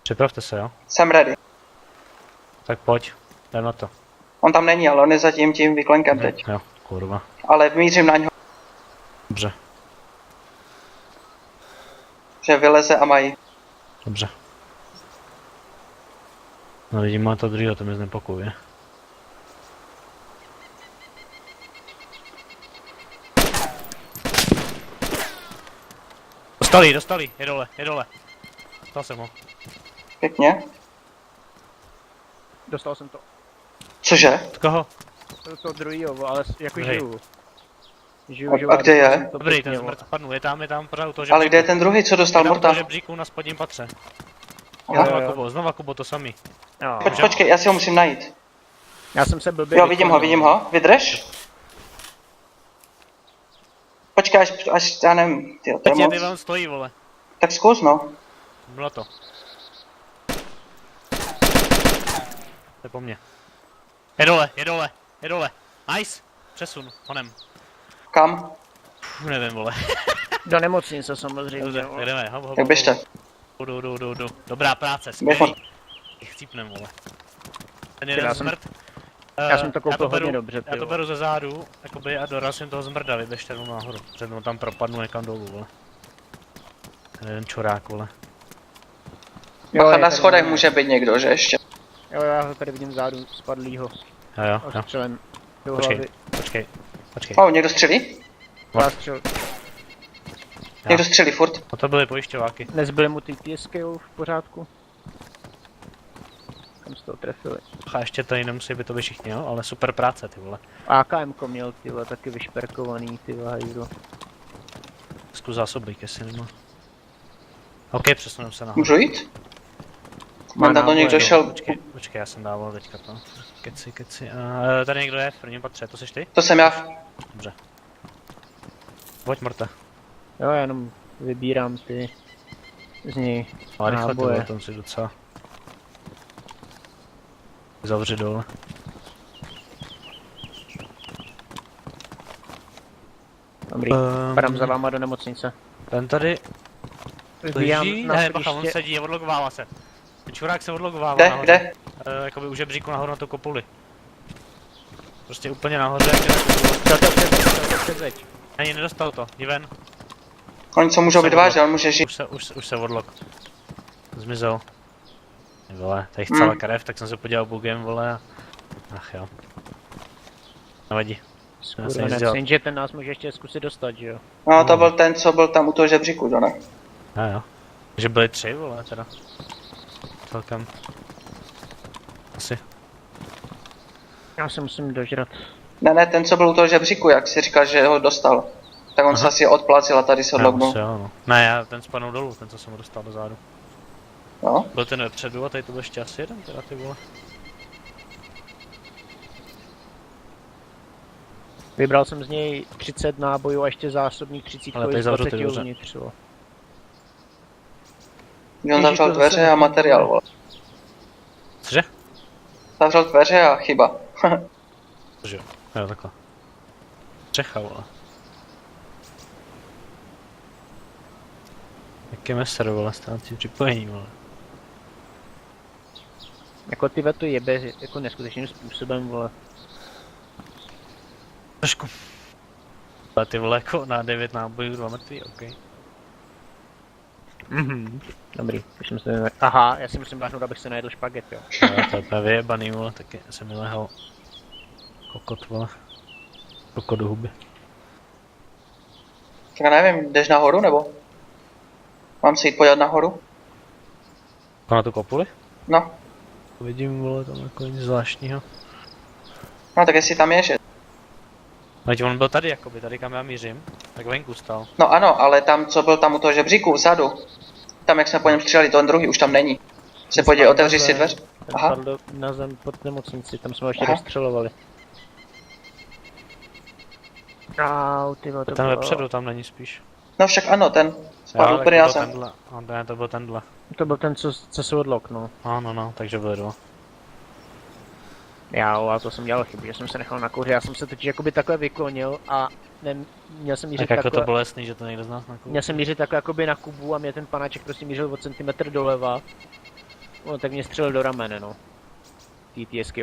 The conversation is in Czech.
Připravte se, jo? Jsem ready. Tak pojď, jdem na to. On tam není, ale on je zatím tím vyklenkem teď. Jo, kurva. Ale mířím na něho, Dobře, že vyleze a mají. dobře. No vidím, má to druhého, to mě znepokojuje. Dostali, je dole. Dostal jsem ho. Pěkně. Dostal jsem to. Cože? Od koho? To druhýho, ale jako Hej. žiju. A kde je? Dobrý, ten zmrt padnul, je tam pořád u toho žebříku. Ale kde je ten druhý, co dostal Je tam u morta? toho žebříku na spodním patře. Aha. Znova Kubo, to samý. Jo. Počkej, já si ho musím najít. Já jsem se blbě Jo, vidím ho. Vydrž? Počkej, až já nevím, tyjo, to je Teď moc. je on stojí, vole. Tak zkus, no. Bylo to. To je po mně. Je dole. Nice. Přesun, honem. Kam? Nevím, vole. Do nemocnice samozřejmě. Dobře, jo. tak jdeme, hop. Tak běžte. Jdu. Dobrá práce, Běž. skvělý. Chcípnem, vole. Ten jeden Já jsem- zmrt. Já jsem to koupil beru- hodně dobře, Já to ty beru ze zádu, jakoby, a dorazím toho zmrda, vyběžte jenom nahoru. Před mnou tam propadnu někam dolů, vole. Ten jeden čurák, vole. Bacha, je na tady schodech máme. může být někdo, že ještě? Jo, já ho tady vidím vzadu, spadlýho. Jo. Ostřelem do Počkej. hlavy. Počkej. Někdo střelí? Zástřel. Já. Někdo střelí furt? No to byly pojišťováky. Nezbyly mu ty TSky v pořádku? Kam z toho trefili? A ještě tady nemusí být to by všichni, jo? Ale super práce, ty vole. AKM měl ty vole, taky vyšperkovaný ty vole, hajdu. Zkus zásobík, jestli nemá. OK, přesuneme se nahoru. Můžu jít? Má Mám tam to náboje, někdo no. šel. Počkej, já jsem dával teďka to. Keci. A tady někdo je v prvním patře, to seš ty? To jsem já. Dobře. Pojď, Morte. Jo, já jenom vybírám ty z něj Ale rychle to náboje. bylo, tam si docela. Zavři dole. Dobrý, padám za váma do nemocnice. Ten tady Vybíjám leží, na ne, bacha, on schodiště. sedí a odlogovává se. Ten čurák se odlogovává Kde? nahoře. Kde? Jakoby u žebříku nahoru na tu kopuli. Prostě úplně nahoře, jak je na kopulu. To předveď. Ani nedostal to, jdi ven. Oni co můžou být vážně, on může žít. Už se odlog. Zmizel. Ty vole, tady chcela krev, tak jsem se podíval bugem, vole, a... Ach jo. Nevadí. Já jsem nic dělal. Skurvenec, že ten nás může ještě zkusit dostat, že jo? No, to byl ten, co byl tam u toho žebříku, to ne? Jo. Takže byli 3, vole, teda. Celkem. Asi. Já se musím dožrat. Ne, ten, co byl u toho žebříku, jak si říkal, že ho dostal. Tak on se asi odplacil a tady se odlognul. Asi jo, no. Ne, já ten spadnul dolů, ten co jsem ho dostal do zádu. Jo? Byl ten vepředu a tady to byl ještě asi jeden, teda ty vole. Vybral jsem z něj 30 nábojů a ještě zásobník 30 Ale tady z zavřu ty 20 dveře. uvnitř, jo. On zavřel dveře a materiál, vole. Cože? Zavřel dveře a chyba. Cože jo. Jo, takhle. Střecha, vole. Jak je meser, vole, stávací připojení, vole. Jako ty to jebe jako neskutečným způsobem, vole. Trošku. Ale ty vole, jako na 9 nábojů 2 mrtví, OK. Dobrý, už jsem se... Aha, já si musím báhnout, abych se najedl špaget, jo. Ale to je úplně vyjebaný, vole, taky jsem mi lehal. Kokot, vole. Kokot do huby. Tak já nevím, jdeš nahoru nebo? Mám se jít podívat nahoru? Jako na tu kopuli? No. Vidím, vole, tam jako nic zvláštního. No tak jestli tam je, že? Teď on byl tady, jakoby, tady kam já mířím, tak venku stál. No ano, ale tam, co byl tam u toho žebříku vzadu. Tam, jak jsme po něm stříleli, ten druhý už tam není. Se podívej, otevři si dveře. Ten Aha. spadl na zem pod nemocnici, tam jsme ho ještě Aha. rozstřelovali. Au, ty vole, to Ten bylo... vepředu tam není spíš. No však ano, ten Jo, spadl tak úplně to na byl zem. tenhle. Ne, to byl tenhle. To byl ten, co se odlok, no. No, takže byly 2. Já to jsem dělal chybu, že jsem se nechal na kouři, já jsem se totiž jakoby takhle vyklonil a měl jsem mířit Tak jako takhle, to bylo jasný, že to někdo z nás nakouří. měl jsem mířit takhle jakoby na Kubu a mě ten panáček prostě mířil o centimetr doleva. No, tak mě střelil do ramene, no. TTSK